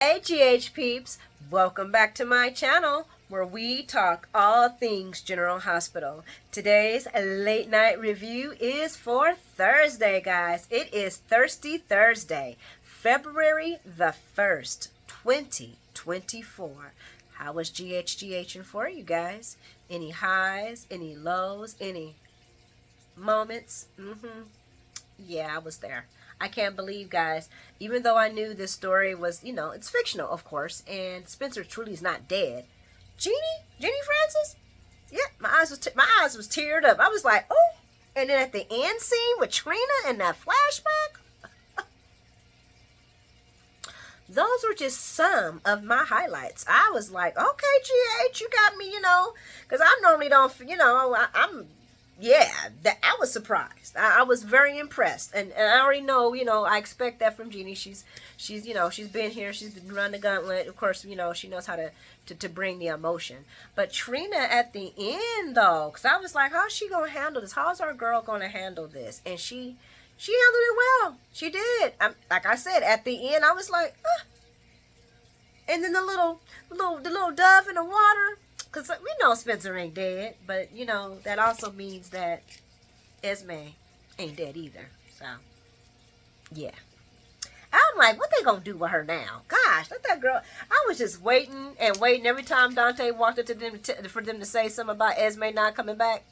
Hey GH peeps, welcome back to my channel where we talk all things General Hospital. Today's late night review is for Thursday, guys. It is Thirsty Thursday, February the 1st, 2024. How was GHGHing for you guys? Any highs, any lows, any moments? Yeah, I was there. I can't believe, guys, even though I knew this story was, it's fictional, of course, and Spencer truly is not dead. Jeannie Francis? Yeah, my eyes was teared up. I was like, oh. And then at the end scene with Trina and that flashback, those were just some of my highlights. I was like, okay, GH, you got me, because I normally don't, I'm yeah, I was surprised. I was very impressed, and I already know, I expect that from Jeannie. She's been here, she's been running the gauntlet. Of course, she knows how to bring the emotion. But Trina at the end, though, because I was like, how's she gonna handle this? How's our girl gonna handle this? And she handled it well. She did. Like I said, at the end, I was like, ah. And then the little dove in the water. Because we know Spencer ain't dead, but, that also means that Esme ain't dead either. So, yeah. I'm like, what they gonna do with her now? Gosh, let that girl. I was just waiting and waiting every time Dante walked up to them for them to say something about Esme not coming back.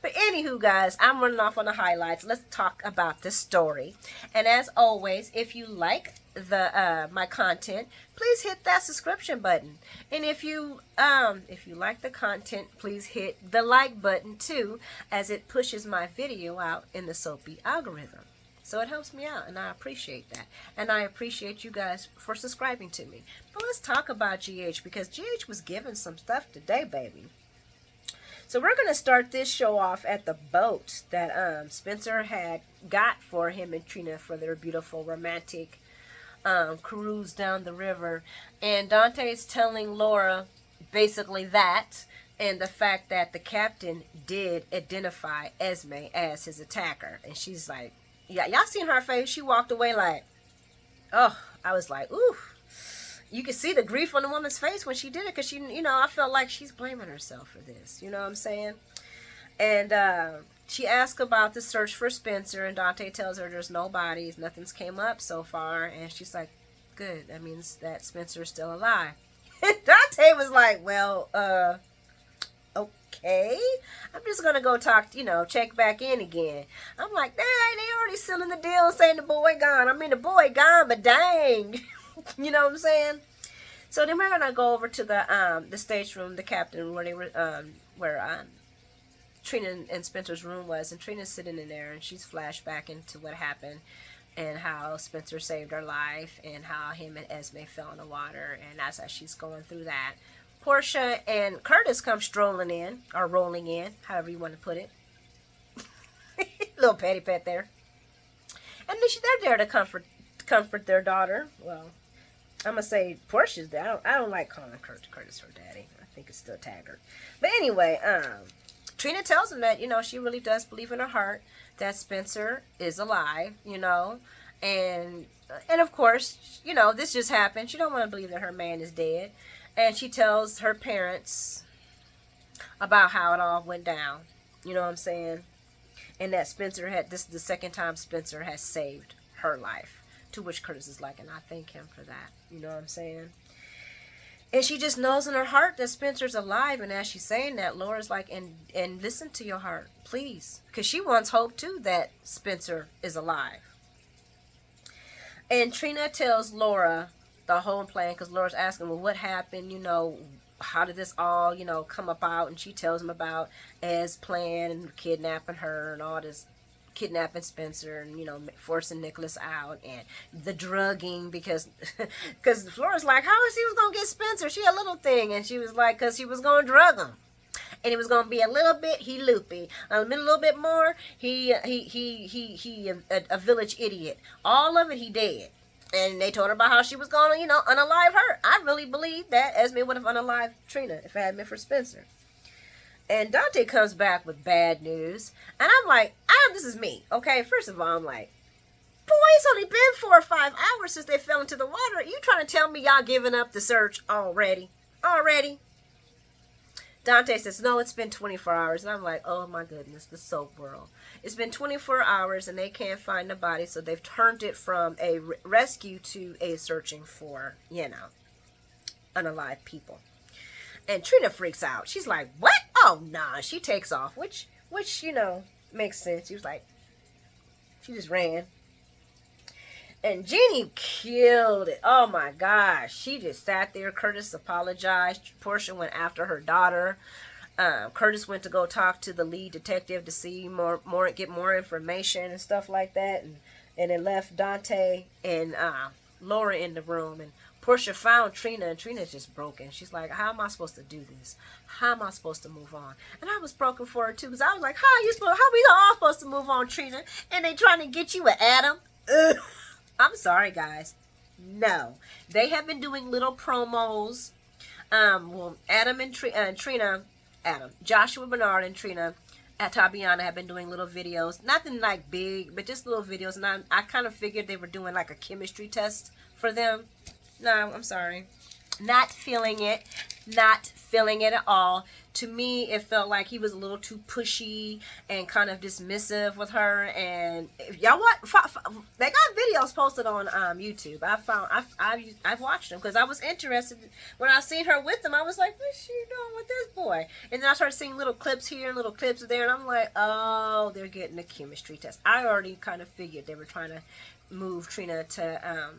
But anywho, guys, I'm running off on the highlights. Let's talk about the story. And as always, if you like the my content, please hit that subscription button. And if you like the content, please hit the like button too, as it pushes my video out in the Soapy algorithm. So it helps me out, and I appreciate that. And I appreciate you guys for subscribing to me. But let's talk about GH, because GH was given some stuff today, baby. So we're going to start this show off at the boat that Spencer had got for him and Trina for their beautiful romantic cruise down the river. And Dante's telling Laura basically that, and the fact that the captain did identify Esme as his attacker. And she's like, yeah, y'all seen her face? She walked away like, oh, I was like, ooh. You could see the grief on the woman's face when she did it, because I felt like she's blaming herself for this. You know what I'm saying? And she asked about the search for Spencer, and Dante tells her there's no bodies, nothing's came up so far, and she's like, good, that means that Spencer's still alive. And Dante was like, well, okay, I'm just gonna go talk, check back in again. I'm like, dang, they already sealing the deal saying the boy gone. I mean, the boy gone, but dang. You know what I'm saying? So then we're gonna go over to the stateroom, the captain, where they were, where Trina and Spencer's room was, and Trina's sitting in there, and she's flashback into what happened, and how Spencer saved her life, and how him and Esme fell in the water, and as she's going through that, Portia and Curtis come strolling in, or rolling in, however you want to put it. Little petty pet there, and then they're there to comfort their daughter. Well, I'm gonna say Portia's there. I don't like calling Curtis her daddy. I think it's still Taggart. But anyway, Trina tells him that she really does believe in her heart that Spencer is alive. And of course, this just happened. She don't want to believe that her man is dead, and she tells her parents about how it all went down. You know what I'm saying? And that this is the second time Spencer has saved her life. To which Curtis is like, and I thank him for that. You know what I'm saying? And she just knows in her heart that Spencer's alive. And as she's saying that, Laura's like, and listen to your heart, please. Because she wants hope, too, that Spencer is alive. And Trina tells Laura the whole plan, because Laura's asking, well, what happened? How did this all, come about? And she tells him about Ez's plan and kidnapping her and all this, kidnapping Spencer and forcing Nicholas out, and the drugging, because Flora's like, how is he was gonna get Spencer? She a little thing, and she was like, because he was gonna drug him, and it was gonna be a little bit he loopy, a little bit more he a village idiot, all of it he dead. And they told her about how she was gonna unalive her. I really believe that Esme would have unalived Trina if it hadn't been for Spencer. And Dante comes back with bad news. And I'm like, this is me. Okay, first of all, I'm like, Boy, it's only been 4 or 5 hours since they fell into the water. You trying to tell me y'all giving up the search already? Already? Dante says, no, it's been 24 hours. And I'm like, oh my goodness, the soap world. It's been 24 hours and they can't find the body, so they've turned it from a rescue to a searching for, unalive people. And Trina freaks out. She's like, what? Oh, nah. She takes off, which makes sense. She was like, she just ran. And Jeannie killed it. Oh my gosh. She just sat there. Curtis apologized. Portia went after her daughter. Curtis went to go talk to the lead detective to see get more information and stuff like that. And it left Dante and Laura in the room. And Portia found Trina, and Trina's just broken. She's like, how am I supposed to do this? How am I supposed to move on? And I was broken for her too, because I was like, how we all supposed to move on, Trina? And they trying to get you with Adam? Ugh. I'm sorry, guys. No. They have been doing little promos. Adam and Trina, Joshua Bernard and Trina at Tabiana have been doing little videos. Nothing like big, but just little videos. And I kind of figured they were doing like a chemistry test for them. No, I'm sorry. Not feeling it. Not feeling it at all. To me, it felt like he was a little too pushy and kind of dismissive with her. And y'all they got videos posted on YouTube. I've watched them because I was interested. When I seen her with them, I was like, what's she doing with this boy? And then I started seeing little clips here and little clips there, and I'm like, oh, they're getting a chemistry test. I already kind of figured they were trying to move Trina to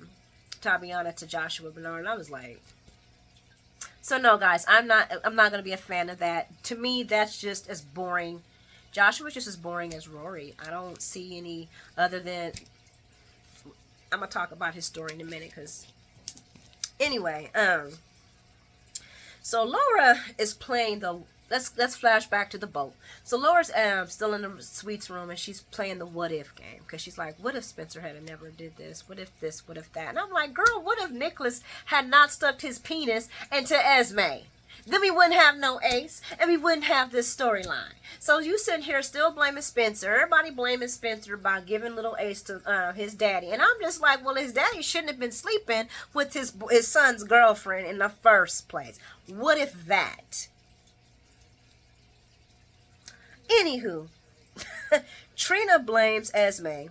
Tabiana to Joshua Bernard, and I was like, so no, guys, I'm not going to be a fan of that. To me, that's just as boring. Joshua's just as boring as Rory. I don't see any other than, I'm going to talk about his story in a minute, because anyway, so Laura is playing let's flash back to the boat. So Laura's still in the suites room, and she's playing the what if game, because she's like, what if Spencer had never did this? What if this? What if that? And I'm like, girl, what if Nicholas had not stuck his penis into Esme? Then we wouldn't have no Ace, and we wouldn't have this storyline. So you sitting here still blaming Spencer. Everybody blaming Spencer by giving little Ace to his daddy. And I'm just like, well, his daddy shouldn't have been sleeping with his son's girlfriend in the first place. What if that? Anywho, Trina blames Esme,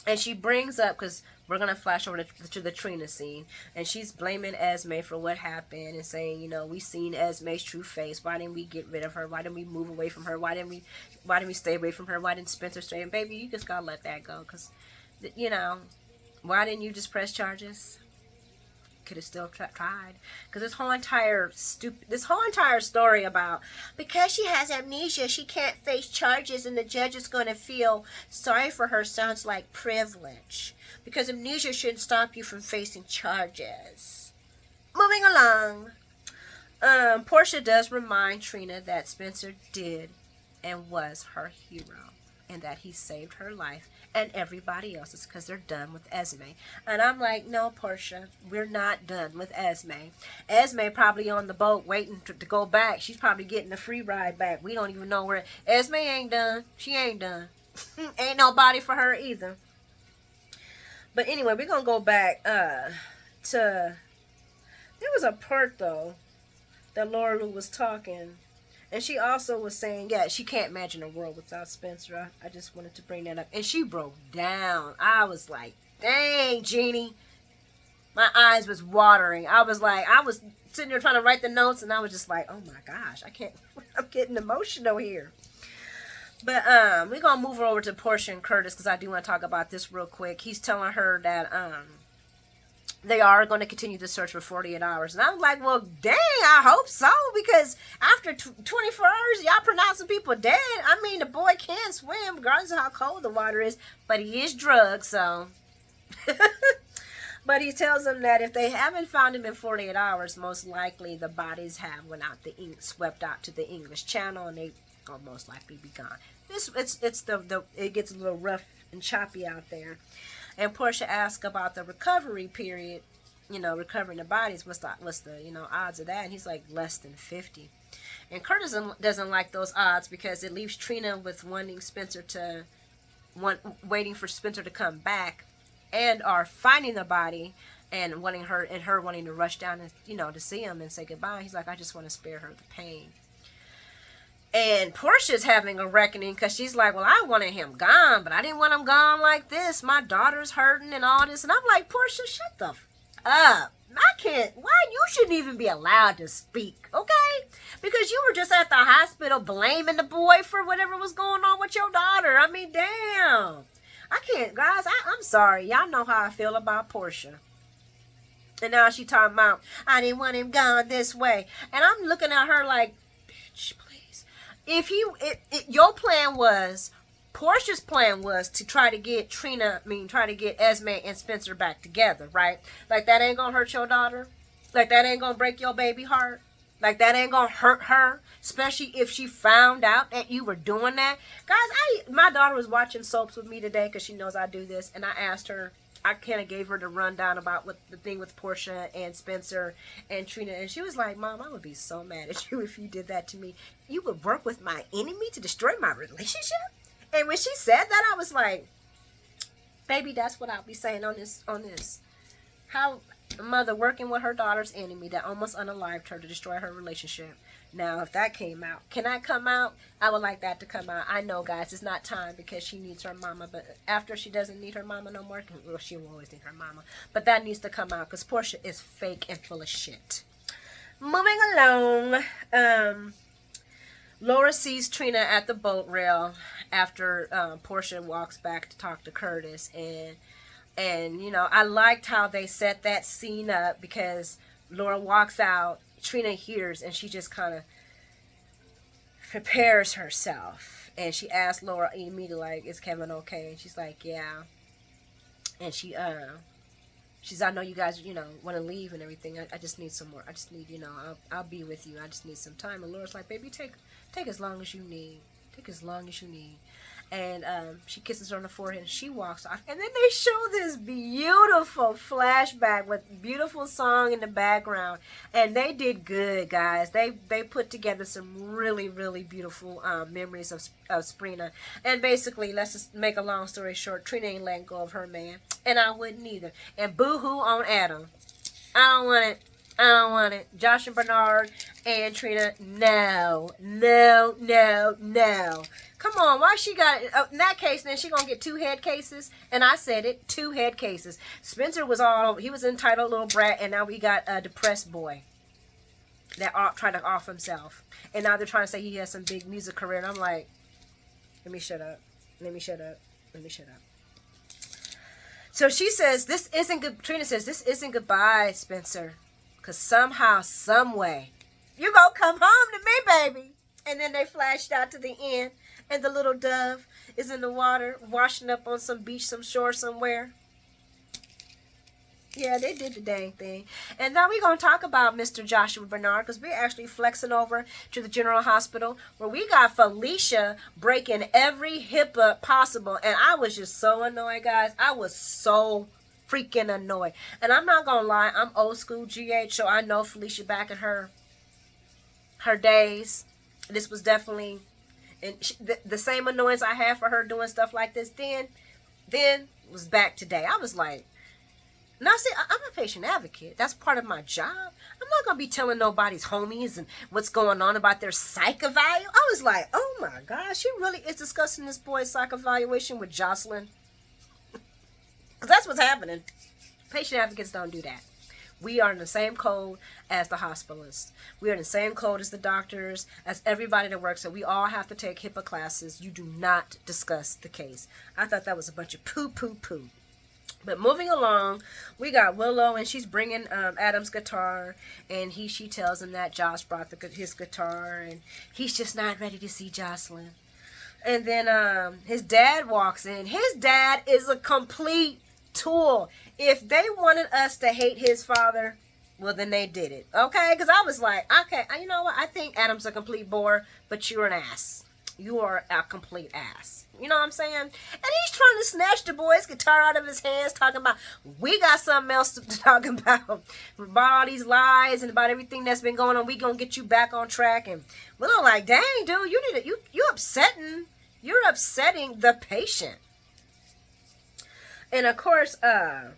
and she brings up, because we're going to flash over to the Trina scene, and she's blaming Esme for what happened and saying, we seen Esme's true face. Why didn't we get rid of her? Why didn't we move away from her? Why didn't we stay away from her? Why didn't Spencer stay? And baby, you just got to let that go, because, why didn't you just press charges? Could have still tried, because this whole entire story about, because she has amnesia, she can't face charges and the judge is going to feel sorry for her, sounds like privilege, because amnesia shouldn't stop you from facing charges. Moving along, Portia does remind Trina that Spencer did and was her hero, and that he saved her life and everybody else's, because they're done with Esme. And I'm like, no, Portia, we're not done with Esme. Esme probably on the boat waiting to go back. She's probably getting a free ride back. We don't even know where. Esme ain't done. She ain't done. Ain't nobody for her either. But anyway, we're going to go back to, there was a part, though, that Laura Lou was talking. And she also was saying, yeah, she can't imagine a world without Spencer. I just wanted to bring that up. And she broke down. I was like, dang, Jeannie. My eyes was watering. I was sitting there trying to write the notes, and I was just like, oh my gosh, I'm getting emotional here. But we're going to move her over to Portia and Curtis, because I do want to talk about this real quick. He's telling her that they are going to continue the search for 48 hours. And I was like, well, dang, I hope so, because after 24 hours, y'all pronouncing people dead. I mean, the boy can swim, regardless of how cold the water is, but he is drugged, so. But he tells them that if they haven't found him in 48 hours, most likely the bodies have swept out to the English Channel, and they will most likely be gone. It gets a little rough and choppy out there. And Portia asked about the recovery period, recovering the bodies. What's the odds of that? And he's like, less than 50. And Curtis doesn't like those odds, because it leaves Trina with wanting Spencer to waiting for Spencer to come back, and are finding the body and wanting her wanting to rush down and to see him and say goodbye. He's like, I just want to spare her the pain. And Portia's having a reckoning because she's like, well, I wanted him gone, but I didn't want him gone like this. My daughter's hurting and all this. And I'm like, Portia, shut the up. I can't. Why? You shouldn't even be allowed to speak, okay? Because you were just at the hospital blaming the boy for whatever was going on with your daughter. I mean, damn. I can't, guys. I'm sorry. Y'all know how I feel about Portia. And now she talking about, I didn't want him gone this way. And I'm looking at her like, bitch, please. If your plan was, Portia's plan was to try to get Esme and Spencer back together, right? Like, that ain't gonna hurt your daughter. Like, that ain't gonna break your baby heart. Like, that ain't gonna hurt her, especially if she found out that you were doing that. Guys, my daughter was watching soaps with me today because she knows I do this, and I asked her, I kind of gave her the rundown about what the thing with Portia and Spencer and Trina, and she was like, Mom, I would be so mad at you if you did that to me. You would work with my enemy to destroy my relationship? And when she said that, I was like, baby, that's what I'll be saying on this. How a mother working with her daughter's enemy that almost unalived her to destroy her relationship. Now, if that came out, can I come out? I would like that to come out. I know, guys, it's not time because she needs her mama. But after she doesn't need her mama no more, well, she will always need her mama. But that needs to come out because Portia is fake and full of shit. Moving along, Laura sees Trina at the boat rail after Portia walks back to talk to Curtis. And I liked how they set that scene up because Laura walks out, Trina hears, and she just kind of prepares herself. And she asks Laura immediately, like, is Kevin okay? And she's like, yeah. And she's, I know you guys, want to leave and everything. I just need some more. I just need, I'll be with you. I just need some time. And Laura's like, baby, take as long as you need. Take as long as you need. And she kisses her on the forehead and she walks off. And then they show this beautiful flashback with beautiful song in the background. And they did good, guys. They put together some really, really beautiful memories of Sprina. And basically, let's just make a long story short, Trina ain't letting go of her man. And I wouldn't either. And boo-hoo on Adam. I don't want it. Josh and Bernard and Trina, no. Come on, why she got it? In that case, then she gonna get 2 head cases. And I said it, 2 head cases. Spencer he was entitled little brat, and now we got a depressed boy that tried to off himself. And now they're trying to say he has some big music career. And I'm like, let me shut up. So she says, this isn't good. Trina says, this isn't goodbye, Spencer. Because somehow, some way, you gonna come home to me, baby. And then they flashed out to the end. And the little dove is in the water, washing up on some beach, some shore somewhere. Yeah, they did the dang thing. And now we're going to talk about Mr. Joshua Bernard, because we're actually flexing over to the General Hospital, where we got Felicia breaking every HIPAA possible. And I was just so annoyed, guys. I was so freaking annoyed. And I'm not going to lie, I'm old school GH, so I know Felicia back in her days. This was definitely... And the same annoyance I had for her doing stuff like this then was back today. I was like, now see, I'm a patient advocate. That's part of my job. I'm not going to be telling nobody's homies and what's going on about their psych evaluation. I was like, oh my gosh, she really is discussing this boy's psych evaluation with Jocelyn. Because that's what's happening. Patient advocates don't do that. We are in the same code as the hospitalists. We are in the same code as the doctors, as everybody that works. So we all have to take HIPAA classes. You do not discuss the case. I thought that was a bunch of poo. But moving along, we got Willow, and she's bringing Adam's guitar, and she tells him that Josh brought his guitar, and he's just not ready to see Jocelyn. And then his dad walks in. His dad is a complete tool. If they wanted us to hate his father, well, then they did it. Okay? Because I was like, okay, you know what? I think Adam's a complete bore, but you're an ass. You are a complete ass. You know what I'm saying? And he's trying to snatch the boy's guitar out of his hands, talking about, we got something else to talk about all these lies and about everything that's been going on. We gonna get you back on track. And we're like, dang, dude, you're upsetting the patient. And of course, okay,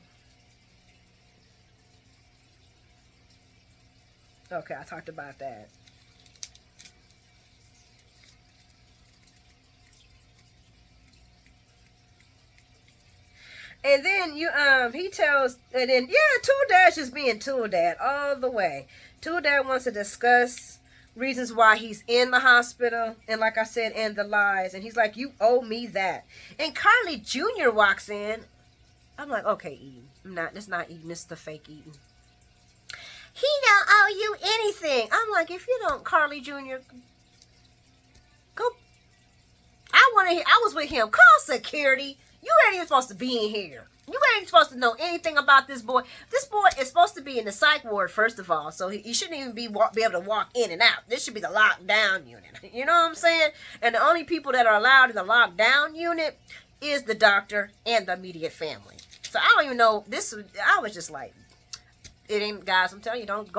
I talked about that. And then he tells, and then yeah, Tool Dad's just being Tool Dad all the way. Tool Dad wants to discuss reasons why he's in the hospital, and like I said, and the lies. And he's like, "You owe me that." And Carly Jr. walks in. I'm like, "Okay, Eden, it's not Eden, it's the fake Eden." He don't owe you anything. I'm like, if you don't, Carly Jr., go. I was with him. Call security. You ain't even supposed to be in here. You ain't supposed to know anything about this boy. This boy is supposed to be in the psych ward, first of all, so he shouldn't even be able to walk in and out. This should be the lockdown unit. You know what I'm saying? And the only people that are allowed in the lockdown unit is the doctor and the immediate family. So I don't even know. I was just like, it ain't, guys. I'm telling you, don't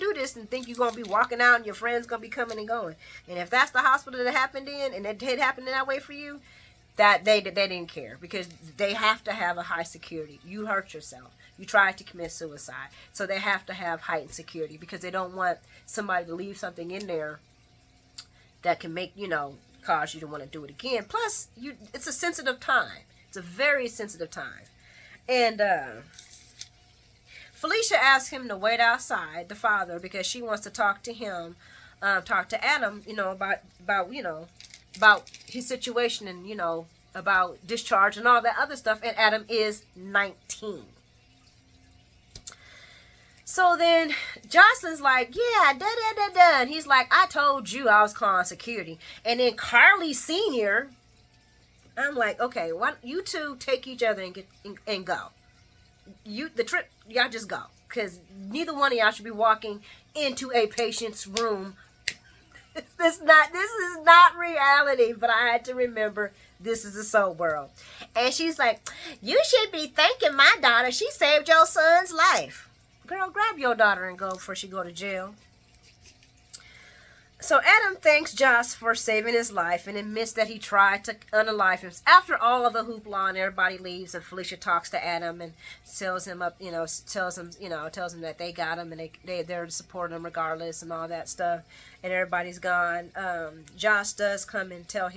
do this and think you're gonna be walking out and your friends gonna be coming and going. And if that's the hospital that happened in, and it happened in that way for you, that they didn't care, because they have to have a high security. You hurt yourself. You tried to commit suicide, so they have to have heightened security, because they don't want somebody to leave something in there that can make, cause you to want to do it again. Plus, it's a sensitive time. It's a very sensitive time. And Felicia asks him to wait outside, the father, because she wants to talk to him, talk to Adam, about his situation, and about discharge and all that other stuff. And Adam is 19. So then Jocelyn's like, yeah, da. And he's like, I told you I was calling security. And then Carly Sr., I'm like, okay, why don't you two take each other and go. The trip, y'all just go, because neither one of y'all should be walking into a patient's room. This is not reality, but I had to remember this is a soap world. And she's like, you should be thanking my daughter. She saved your son's life. Girl, grab your daughter and go before she go to jail. So Adam thanks Joss for saving his life and admits that he tried to unalive him. After all of the hoopla and everybody leaves, and Felicia talks to Adam and tells him tells him that they got him and they're to support him regardless and all that stuff. And everybody's gone. Joss does come in there,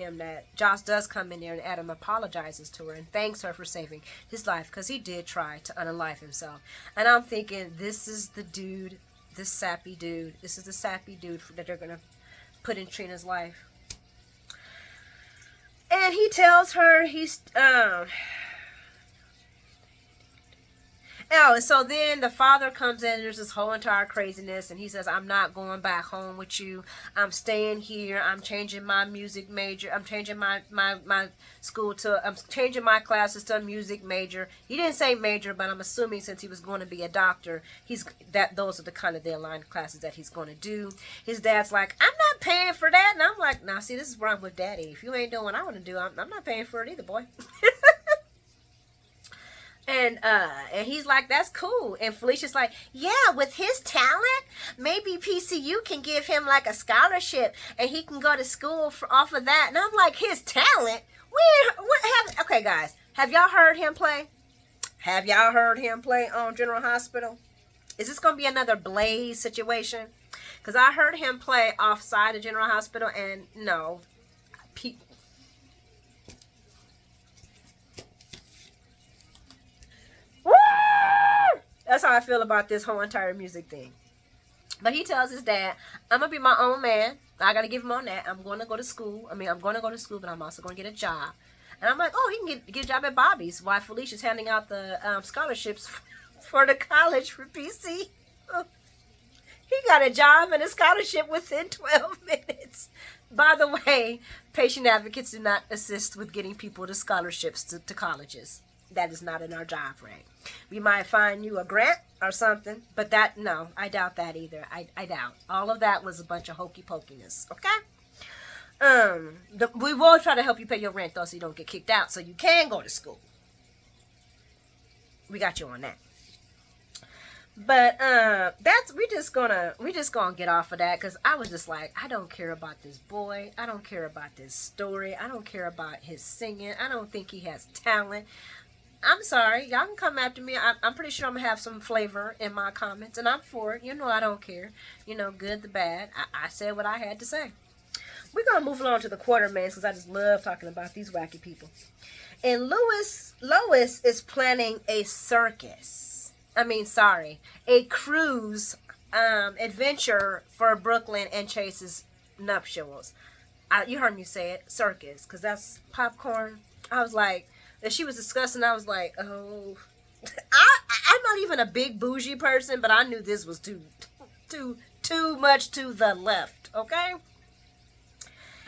and Adam apologizes to her and thanks her for saving his life, because he did try to unalive himself. And I'm thinking, this is the dude. This sappy dude. This is the sappy dude that they're gonna put in Trina's life. And he tells her and so then the father comes in, and there's this whole entire craziness, and he says, I'm not going back home with you. I'm staying here. I'm changing my music major. I'm changing my school I'm changing my classes to a music major. He didn't say major, but I'm assuming since he was going to be a doctor, those are the kind of the aligned classes that he's going to do. His dad's like, I'm not paying for that. And I'm like, nah, see, this is wrong with daddy. If you ain't doing what I want to do, I'm not paying for it either, boy. And he's like, that's cool. And Felicia's like, yeah, with his talent, maybe PCU can give him like a scholarship and he can go to school off of that. And I'm like, his talent? Okay, guys, have y'all heard him play? Have y'all heard him play on General Hospital? Is this going to be another Blaze situation? Because I heard him play offside of General Hospital, and no. That's how I feel about this whole entire music thing. But he tells his dad, I'm going to be my own man. I got to give him on that. I'm going to go to school. I'm going to go to school, but I'm also going to get a job. And I'm like, oh, he can get a job at Bobby's while Felicia's handing out the scholarships for the college for PC. He got a job and a scholarship within 12 minutes. By the way, patient advocates do not assist with getting people to scholarships to colleges. That is not in our job, right? We might find you a grant or something, but no, I doubt that either. I doubt. All of that was a bunch of hokey pokiness, okay? We will try to help you pay your rent, though, so you don't get kicked out, so you can go to school. We got you on that. But we just gonna get off of that, because I was just like, I don't care about this boy. I don't care about this story. I don't care about his singing. I don't think he has talent. I'm sorry. Y'all can come after me. I'm pretty sure I'm going to have some flavor in my comments, and I'm for it. You know I don't care. You know, good, the bad. I said what I had to say. We're going to move along to the Quartermains because I just love talking about these wacky people. And Lois is planning a circus. A cruise adventure for Brooklyn and Chase's nuptials. You heard me say it, circus, because that's popcorn. I was like, as she was discussing, I was like, oh, I'm not even a big bougie person, but I knew this was too much to the left, okay?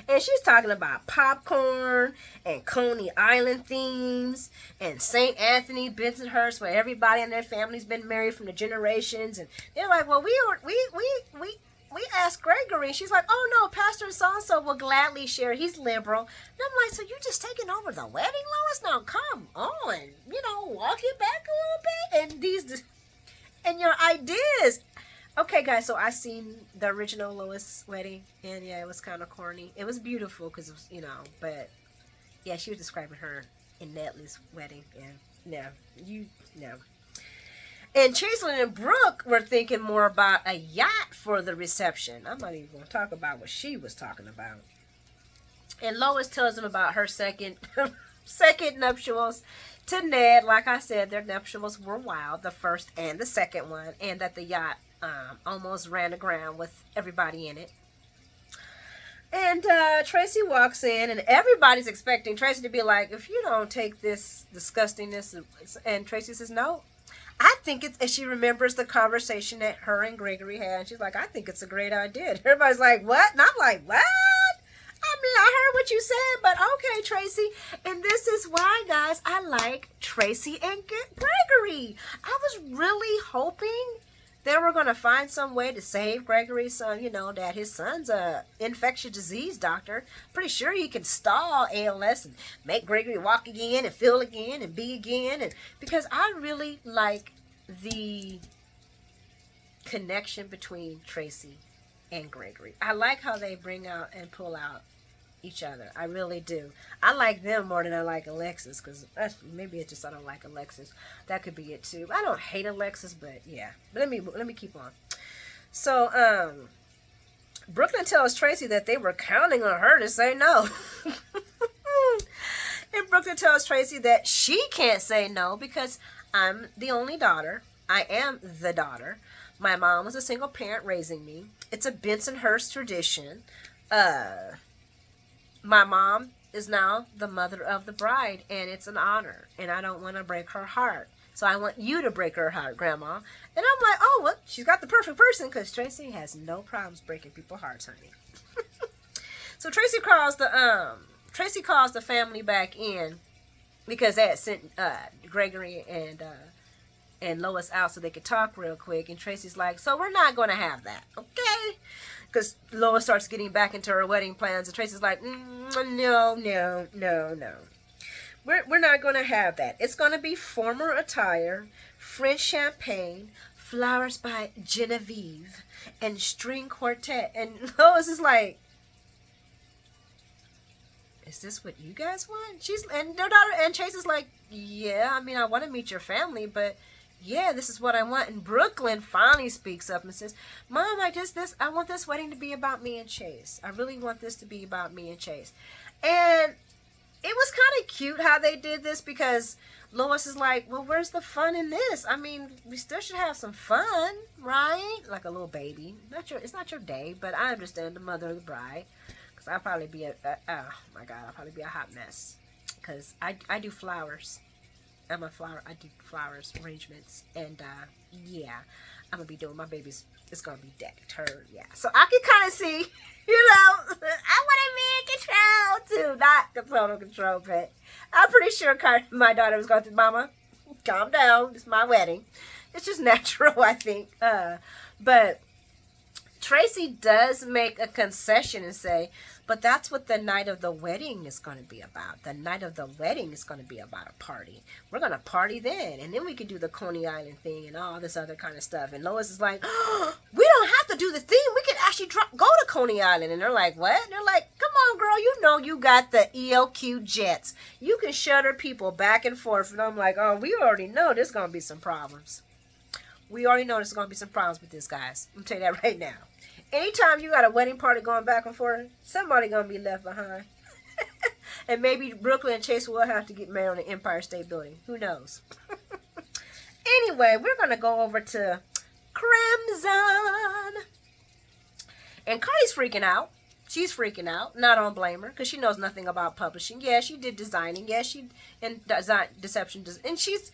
And she's talking about popcorn and Coney Island themes and St. Anthony, Bensonhurst, where everybody in their family's been married from the generations. And they're like, well, we asked Gregory. She's like, oh no, Pastor so-and-so will gladly share. He's liberal. And I'm like, so you just taking over the wedding, Lois? Now come on, walk it back a little bit. And your ideas. Okay, guys, so I seen the original Lois wedding, and yeah, it was kind of corny. It was beautiful because it was, but yeah, she was describing her in Netley's wedding, and no. And Chaselyn and Brooke were thinking more about a yacht for the reception. I'm not even going to talk about what she was talking about. And Lois tells them about her second nuptials to Ned. Like I said, their nuptials were wild, the first and the second one, and that the yacht almost ran aground with everybody in it. And Tracy walks in, and everybody's expecting Tracy to be like, if you don't take this disgustingness, and Tracy says, no, I think it's, and she remembers the conversation that her and Gregory had, and she's like, I think it's a great idea. Everybody's like, what? And I'm like, what? I heard what you said, but okay, Tracy. And this is why, guys, I like Tracy and Gregory. I was really hoping they were going to find some way to save Gregory's son, that his son's a infectious disease doctor. Pretty sure he can stall ALS and make Gregory walk again and feel again and be again. And because I really like the connection between Tracy and Gregory. I like how they bring out and pull out each other. I really do. I like them more than I like Alexis, because maybe it's just I don't like Alexis. That could be it too. I don't hate Alexis, but yeah. But let me keep on. So Brooklyn tells Tracy that they were counting on her to say no. And Brooklyn tells Tracy that she can't say no because I'm the only daughter. I am the daughter. My mom was a single parent raising me. It's a Bensonhurst tradition. My mom is now the mother of the bride, and it's an honor, and I don't want to break her heart. So I want you to break her heart, Grandma. And I'm like, oh, well, she's got the perfect person, because Tracy has no problems breaking people's hearts, honey. So Tracy calls the family back in because they had sent Gregory and Lois out so they could talk real quick. And Tracy's like, so we're not going to have that, okay? Because Lois starts getting back into her wedding plans, and Tracy's like, no. We're not going to have that. It's going to be formal attire, French champagne, flowers by Genevieve, and string quartet. And Lois is like, is this what you guys want? And their daughter and Chase is like, yeah, I want to meet your family, but yeah, this is what I want. And Brooklyn finally speaks up and says, Mom, I want this wedding to be about me and Chase. I really want this to be about me and Chase. And it was kind of cute how they did this, because Lois is like, well, where's the fun in this? We still should have some fun, right? Like a little baby. It's not your day, but I understand the mother of the bride. Because I'll probably be I'll probably be a hot mess. Because I do flowers. I do flowers arrangements, and yeah, I'm gonna be doing my baby's. It's gonna be decked. Yeah. So I can kind of see, I want to be in control too, not the total control, but I'm pretty sure my daughter was going to, Mama, calm down. It's my wedding. It's just natural, I think. But Tracy does make a concession and say, but that's what the night of the wedding is going to be about. The night of the wedding is going to be about a party. We're going to party then. And then we can do the Coney Island thing and all this other kind of stuff. And Lois is like, oh, we don't have to do the thing. We can actually go to Coney Island. And they're like, what? And they're like, come on, girl. You know you got the ELQ jets. You can shuttle people back and forth. And I'm like, oh, we already know there's going to be some problems. We already know there's going to be some problems with this, guys. I'm telling you that right now. Anytime you got a wedding party going back and forth, somebody going to be left behind. And maybe Brooklyn and Chase will have to get married on the Empire State Building. Who knows? Anyway, we're going to go over to Crimson. And Carly's freaking out. She's freaking out. Not on blame her, because she knows nothing about publishing. Yeah, she did designing. Yeah, she and deception. And she doesn't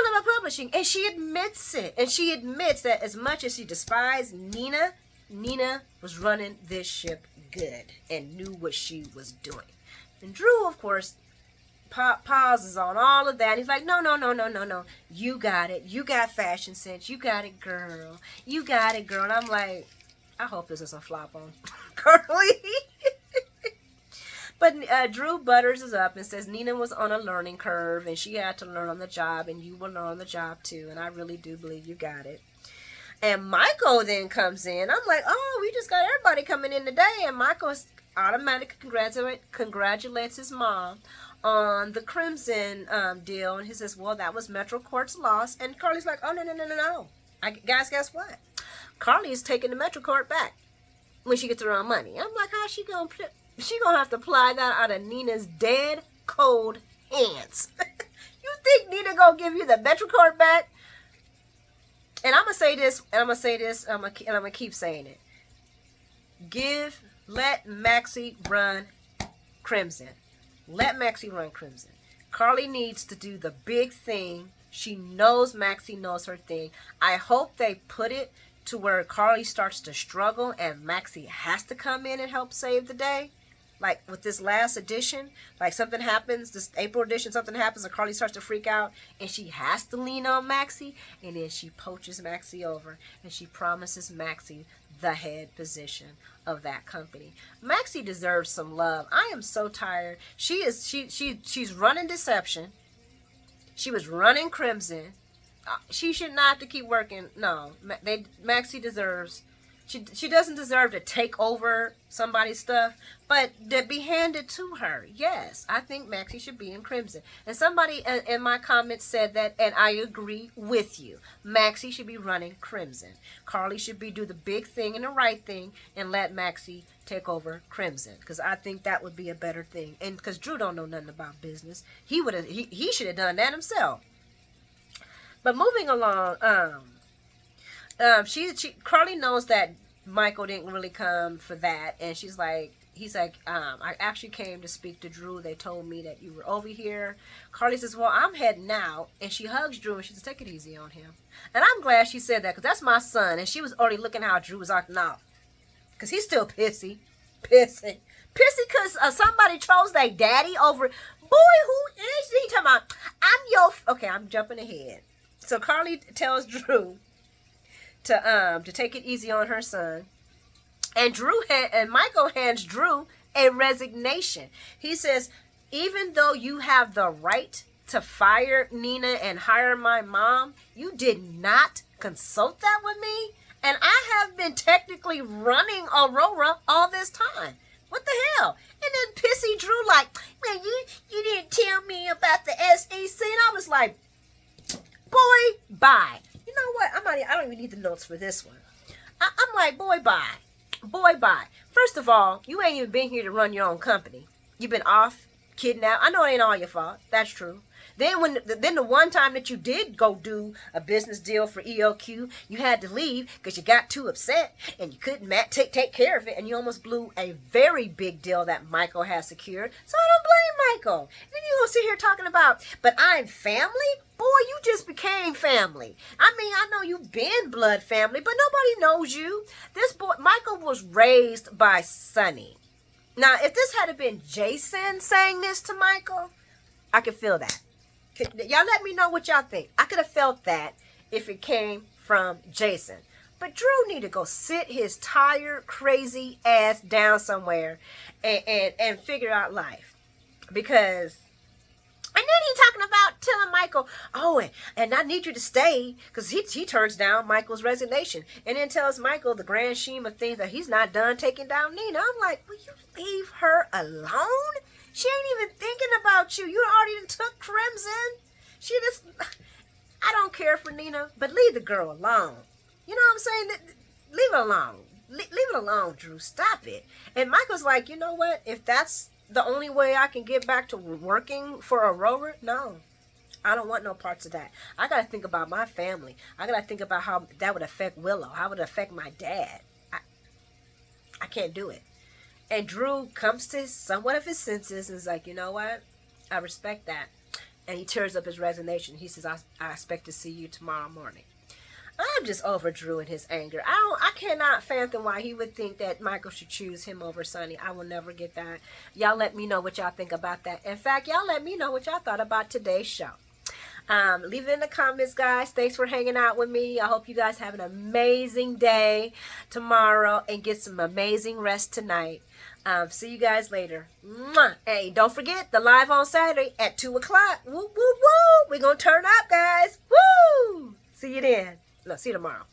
know about publishing. And she admits it. And she admits that as much as she despised Nina, Nina was running this ship good and knew what she was doing. And Drew, of course, pauses on all of that. He's like, no. You got it. You got fashion sense. You got it, girl. You got it, girl. And I'm like, I hope this doesn't flop on Carly. But Drew butters us up and says Nina was on a learning curve and she had to learn on the job and you will learn on the job too. And I really do believe you got it. And Michael then comes in. I'm like, oh, we just got everybody coming in today. And Michael automatically congratulates his mom on the Crimson deal. And he says, well, that was Metro Court's loss. And Carly's like, oh, no. Guys, guess what? Carly is taking the Metro Court back when she gets her own money. I'm like, how's she going to... She going to have to apply that out of Nina's dead, cold hands. You think Nina going to give you the Metro Court back? And I'm going to say this, and I'm going to say this, and I'm going to keep saying it. Let Maxie run Crimson. Let Maxie run Crimson. Carly needs to do the big thing. She knows Maxie knows her thing. I hope they put it to where Carly starts to struggle and Maxie has to come in and help save the day. Like with this last edition, like something happens, this April edition, something happens and Carly starts to freak out and she has to lean on Maxie and then she poaches Maxie over and she promises Maxie the head position of that company. Maxie deserves some love. I am so tired. She's running deception. She was running Crimson. She should not have to keep working. No, Maxie deserves... She doesn't deserve to take over somebody's stuff, but to be handed to her. Yes, I think Maxie should be in Crimson. And somebody in my comments said that, and I agree with you. Maxie should be running Crimson. Carly should do the big thing and the right thing and let Maxie take over Crimson, because I think that would be a better thing. And because Drew don't know nothing about business, he should have done that himself. But moving along, Carly knows that Michael didn't really come for that, and he's like, I actually came to speak to Drew. They told me that you were over here. Carly says, well, I'm heading out, and she hugs Drew, and she says, take it easy on him. And I'm glad she said that, because that's my son, and she was already looking how Drew was acting out, because he's still pissy because somebody chose their daddy over. Boy, who is he? Talking about, okay, I'm jumping ahead. So Carly tells Drew to take it easy on her son, and Michael hands Drew a resignation. He says, even though you have the right to fire Nina and hire my mom, you did not consult that with me, and I have been technically running Aurora all this time. What the hell? And then pissy Drew like, man, you didn't tell me about the SEC, and I was like, boy, bye. You know what? I don't even need the notes for this one. I'm like, boy, bye. Boy, bye. First of all, you ain't even been here to run your own company. You've been off, kidnapped. I know it ain't all your fault. That's true. Then the one time that you did go do a business deal for ELQ, you had to leave because you got too upset and you couldn't take care of it, and you almost blew a very big deal that Michael has secured. So I don't blame Michael. And then you gonna sit here talking about, but I'm family? Boy, you just became family. I mean, I know you've been blood family, but nobody knows you. This boy, Michael, was raised by Sonny. Now, if this had been Jason saying this to Michael, I could feel that. Y'all let me know what y'all think. I could have felt that if it came from Jason. But Drew need to go sit his tired, crazy ass down somewhere and figure out life. Because And then he talking about telling Michael, oh, and I need you to stay, because he turns down Michael's resignation, and then tells Michael the grand scheme of things that he's not done taking down Nina. I'm like, will you leave her alone? She ain't even thinking about you. You already took Crimson. She just, I don't care for Nina, but leave the girl alone. You know what I'm saying? Leave it alone. Leave it alone, Drew. Stop it. And Michael's like, you know what? If that's the only way I can get back to working for Aurora, no. I don't want no parts of that. I got to think about my family. I got to think about how that would affect Willow. How it would affect my dad. I can't do it. And Drew comes to somewhat of his senses and is like, you know what? I respect that. And he tears up his resignation. He says, I expect to see you tomorrow morning. I'm just over Drew and his anger. I cannot fathom why he would think that Michael should choose him over Sonny. I will never get that. Y'all let me know what y'all think about that. In fact, y'all let me know what y'all thought about today's show. Leave it in the comments, guys. Thanks for hanging out with me. I hope you guys have an amazing day tomorrow and get some amazing rest tonight. See you guys later. Mwah. Hey, don't forget the live on Saturday at 2 o'clock. Woo, woo, woo. We're going to turn up, guys. Woo. See you then. No, see you tomorrow.